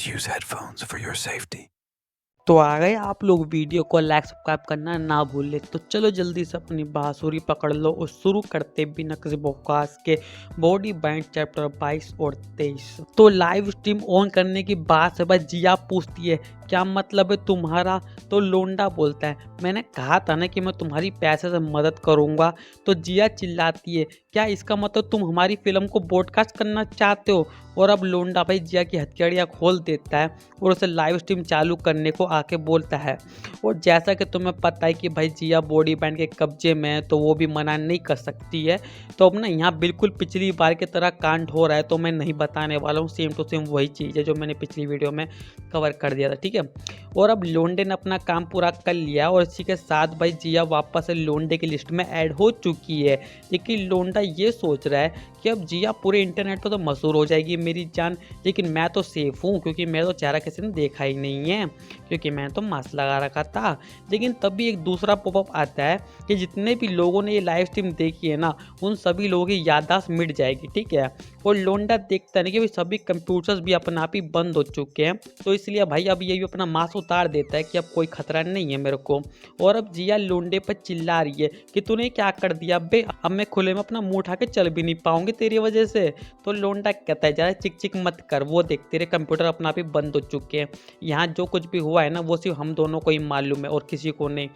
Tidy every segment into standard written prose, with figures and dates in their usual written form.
Please use headphones for your safety. तो आ गए आप लोग। वीडियो को लाइक सब्सक्राइब करना ना भूले। तो चलो जल्दी से अपनी बांसुरी पकड़ लो और शुरू करते बिना किसी बकवास के बॉडी बैंड चैप्टर 22 और 23। तो लाइव स्ट्रीम ऑन करने की बात से भाई जिया पूछती है क्या मतलब है तुम्हारा। तो लोंडा बोलता है मैंने कहा था ना कि मैं तुम्हारी पैसे से मदद करूंगा। तो जिया चिल्लाती है क्या इसका मतलब तुम हमारी फिल्म को ब्रॉडकास्ट करना चाहते हो। और अब लोंडा भाई जिया की हथकड़ियाँ खोल देता है और उसे लाइव स्ट्रीम चालू करने को आके बोलता है। और जैसा कि तुम्हें पता है कि भाई जिया बॉडी बैंड के कब्जे में है तो वो भी मना नहीं कर सकती है। तो अब ना यहाँ बिल्कुल पिछली बार की तरह कांड हो रहा है तो मैं नहीं बताने वाला हूँ। सेम टू सेम वही चीज़ है जो मैंने पिछली वीडियो में कवर कर दिया था, ठीक है। और अब लोंडे ने अपना काम पूरा कर लिया और इसी के साथ भाई जिया वापस से लोंडे की लिस्ट में ऐड हो चुकी है। लेकिन लोंडा ये सोच रहा है कि अब जिया पूरे इंटरनेट पर तो मशहूर हो जाएगी मेरी जान, लेकिन मैं तो सेफ हूँ क्योंकि मेरा तो चेहरा किसी ने देखा ही नहीं है क्योंकि मैं तो मास्क लगा रखा था। लेकिन तभी एक दूसरा पॉपअप आता है कि जितने भी लोगों ने ये लाइव स्ट्रीम देखी है ना उन सभी लोगों की याददाश्त मिट जाएगी, ठीक है। और लोंडा देखता है कि भाई सभी कंप्यूटर्स भी अपने आप ही बंद हो चुके हैं तो इसलिए भाई अब ये भी अपना मास्क उतार देता है कि अब कोई खतरा नहीं है मेरे को। और अब जिया लोंडे पर चिल्ला रही है कि तूने क्या कर दिया बे, अब मैं खुले में अपना मुंह उठा के चल भी नहीं पाऊंगी तेरी वजह से। तो लोंडा कहता है जरा चिक चिक मत कर, वो देख तेरे कंप्यूटर अपना आप ही बंद हो चुके हैं। यहाँ जो कुछ भी हुआ है ना वो सिर्फ हम दोनों को ही मालूम है और किसी को नहीं।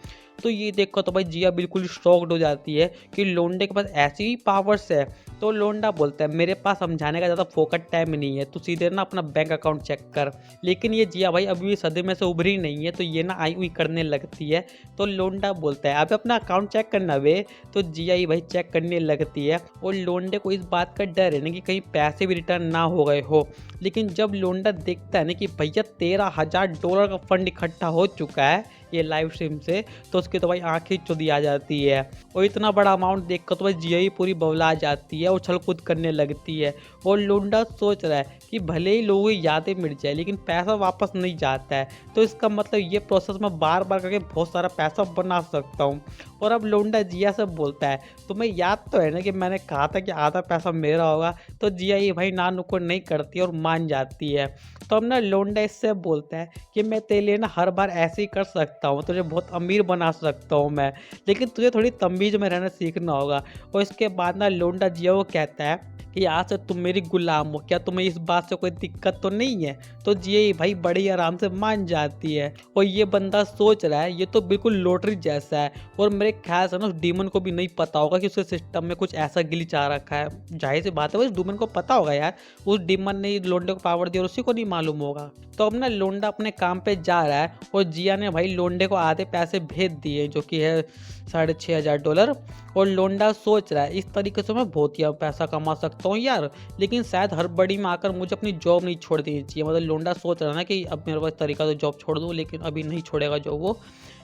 तो ये देखो तो भाई जिया बिल्कुल शॉक्ड हो जाती है कि लोंडे के पास ऐसी ही पावर्स है। तो लोंडा बोलता है मेरे पास समझाने का ज़्यादा फोकट टाइम नहीं है, तू सीधे ना अपना बैंक अकाउंट चेक कर। लेकिन ये जिया भाई अभी भी सदमे से उभरी नहीं है तो ये ना आई हुई करने लगती है। तो लोंडा बोलता है अब अपना अकाउंट चेक करना वे। तो जिया ही भाई चेक करने लगती है और लोंडे को इस बात का डर है ना कि कहीं पैसे भी रिटर्न ना हो गए हो। लेकिन जब लोंडा देखता है ना कि भैया $13,000 का फंड इकट्ठा हो चुका है ये लाइव स्ट्रीम से तो उसकी तो भाई आंखें चुदी आ जाती है। और इतना बड़ा अमाउंट देखकर तो भाई जिया ही पूरी बवला जाती है, उछल कूद करने लगती है। और लोंडा सोच रहा है कि भले ही लोगों की यादें मिट जाए लेकिन पैसा वापस नहीं जाता है तो इसका मतलब ये प्रोसेस मैं बार बार करके बहुत सारा पैसा बना सकता हूँ। और अब लोंडा जिया से बोलता है तुम्हें याद तो है ना कि मैंने कहा था कि आधा पैसा मेरा होगा। तो जिया ये भाई ना नुक्कड़ नहीं करती और मान जाती है। तो अब ना लोंडा इससे बोलता है कि मैं तेरे लिए ना हर बार ऐसे ही कर सकता हूँ, तुझे बहुत अमीर बना सकता हूँ मैं, लेकिन तुझे थोड़ी तमीज में रहना सीखना होगा। और इसके बाद ना लोंडा जिया वो कहता है कि आज से तुम मेरी गुलाम हो, क्या तुम्हें इस बात से कोई दिक्कत तो नहीं है। तो जिया भाई बड़ी आराम से मान जाती है। और ये बंदा सोच रहा है ये तो बिल्कुल लॉटरी जैसा है और मेरे ख्याल से ना उस डीमन को भी नहीं पता होगा कि उसके सिस्टम में कुछ ऐसा ग्लिच आ रखा है। जाहिर सी बात है उस डीमन को पता होगा यार, उस डीमन ने लोंडे को पावर दिया और उसी को नहीं मालूम होगा। तो अब ना लोंडा अपने काम पे जा रहा है और जिया ने भाई लोंडे को आधे पैसे भेज दिए जो कि है $6,500। और लोंडा सोच रहा है इस तरीके से मैं बहुत ही पैसा कमा सकता हूँ यार, लेकिन शायद हड़बड़ी में आकर मुझे अपनी जॉब नहीं छोड़ देनी चाहिए। मतलब लोंडा सोच रहा है ना कि अब मेरे पास तरीका तो जॉब छोड़ दूँ, लेकिन अभी नहीं छोड़ेगा जॉब वो।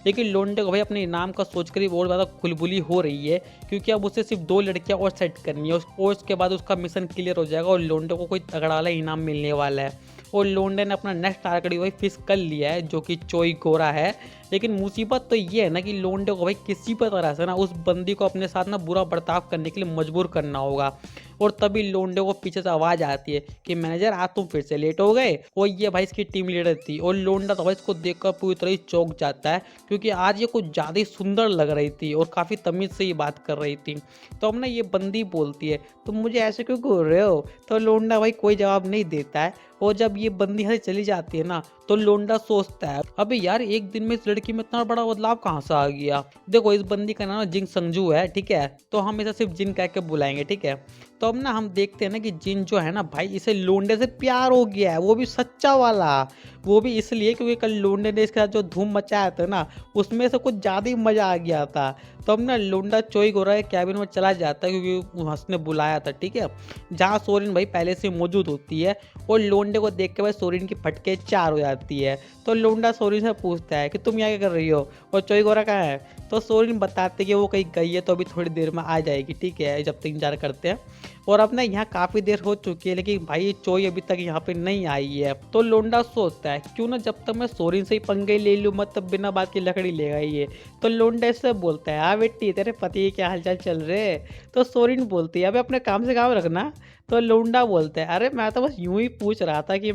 लेकिन लोंडे को भाई अपने इनाम का सोचकर ही बहुत ज़्यादा खुलबुली हो रही है क्योंकि अब उसे सिर्फ 2 लड़कियां और सेट करनी है और उसके बाद उसका मिशन क्लियर हो जाएगा और लोंडे को कोई तगड़ा वाला इनाम मिलने वाला है। और लोंडे ने अपना नेक्स्ट टारगेट वही फिक्स कर लिया है जो कि चोई गोरा है। लेकिन मुसीबत तो ये है ना कि लोंडे को भाई किसी भी तरह से ना उस बंदी को अपने साथ ना बुरा बर्ताव करने के लिए मजबूर करना होगा। और तभी लोंडे को पीछे से आवाज आती है कि मैनेजर आज तुम फिर से लेट हो गए। और ये भाई इसकी टीम लीडर थी और लोंडा तो भाई इसको देखकर पूरी तरह ही चौंक जाता है क्योंकि आज ये कुछ ज़्यादा ही सुंदर लग रही थी और काफ़ी तमीज़ से ये बात कर रही थी। तो अब ना ये बंदी बोलती है तुम मुझे ऐसे क्यों घूर रहे हो। तो लोंडा भाई कोई जवाब नहीं देता है। और जब ये बंदी यहाँ से चली जाती है ना तो लोंडा सोचता है अबे यार एक दिन में इस लड़की में इतना बड़ा बदलाव कहाँ से आ गया। देखो इस बंदी का नाम जिन संजू है, ठीक है, तो हम इसे सिर्फ जिन कह के बुलाएंगे, ठीक है। तो अब ना हम देखते हैं ना कि जिन जो है ना भाई इसे लोंडे से प्यार हो गया है, वो भी सच्चा वाला। वो भी इसलिए क्योंकि कल लोंडे ने इसके साथ जो धूम मचाया था ना उसमें से कुछ ज़्यादा ही मज़ा आ गया था। तो अब ना लोंडा चोई गोरा के कैबिन में चला जाता है क्योंकि उसने बुलाया था, ठीक है, जहाँ सोरिन भाई पहले से मौजूद होती है। और लोंडे को देख के भाई सोरिन की फटके 4 हो जाती है। तो लोंडा सोरिन से पूछता है कि तुम यहाँ क्या कर रही हो और चोई गोरा कहाँ है। तो सोरिन बताते कि वो कहीं गई है तो अभी थोड़ी देर में आ जाएगी, ठीक है, जब तक इंतजार करते हैं। और अब ना यहाँ काफ़ी देर हो चुकी है लेकिन भाई चोई अभी तक यहाँ पे नहीं आई है। तो लोंडा सोचता है क्यों ना जब तक मैं सोरिन से ही पंगे ले लूँ, मतलब बिना बात की लकड़ी ले गई है। तो लोंडा इससे बोलता है हाँ बेटी तेरे पति के क्या हालचाल चल रहे। तो सोरिन बोलती है अबे अपने काम से काम रखना। तो लौंडा बोलता है, अरे मैं तो बस यूं ही पूछ रहा था कि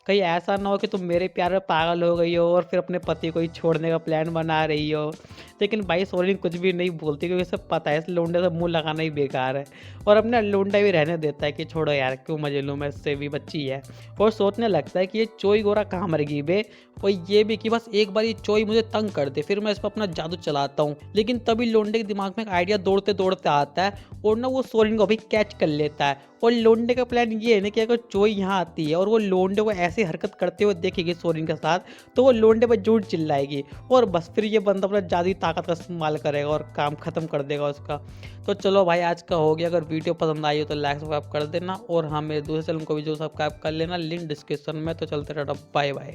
कहीं ऐसा ना हो कि तुम मेरे प्यार में पागल हो गई हो और फिर अपने पति को ही छोड़ने का प्लान बना रही हो। लेकिन भाई सोनिया कुछ भी नहीं बोलती क्योंकि सब पता है इस लौंडे से मुंह लगाना ही बेकार है। और अपना लौंडा भी रहने देता है कि छोड़ो यार क्यों मजे लूँ, मैं इससे भी बच्ची है। और सोचने लगता है कि ये चोई गोरा कहाँ मर गई बे, और ये भी कि बस एक बार ये चोई मुझे तंग कर दे फिर मैं इस पर अपना जादू चलाता हूँ। लेकिन तभी लोंडे के दिमाग में एक आइडिया दौड़ते दौड़ते आता है और ना वो सोरेन को भी कैच कर लेता है। और लोंडे का प्लान ये है ना कि अगर चोई यहाँ आती है और वो लोंडे को ऐसी हरकत करते हुए देखेगी सोरेन के साथ, तो वो लोंडे पर झूठ चिल्लाएगी और बस फिर ये बंदा अपना जादुई ताकत का इस्तेमाल करेगा और काम खत्म कर देगा उसका। तो चलो भाई आज का हो गया। अगर वीडियो पसंद आई हो तो लाइक सब्सक्राइब कर देना और हाँ मेरे दूसरे चैनल को भी जो सब्सक्राइब कर लेना, लिंक डिस्क्रिप्शन में। तो चलते टाटा, बाय बाय।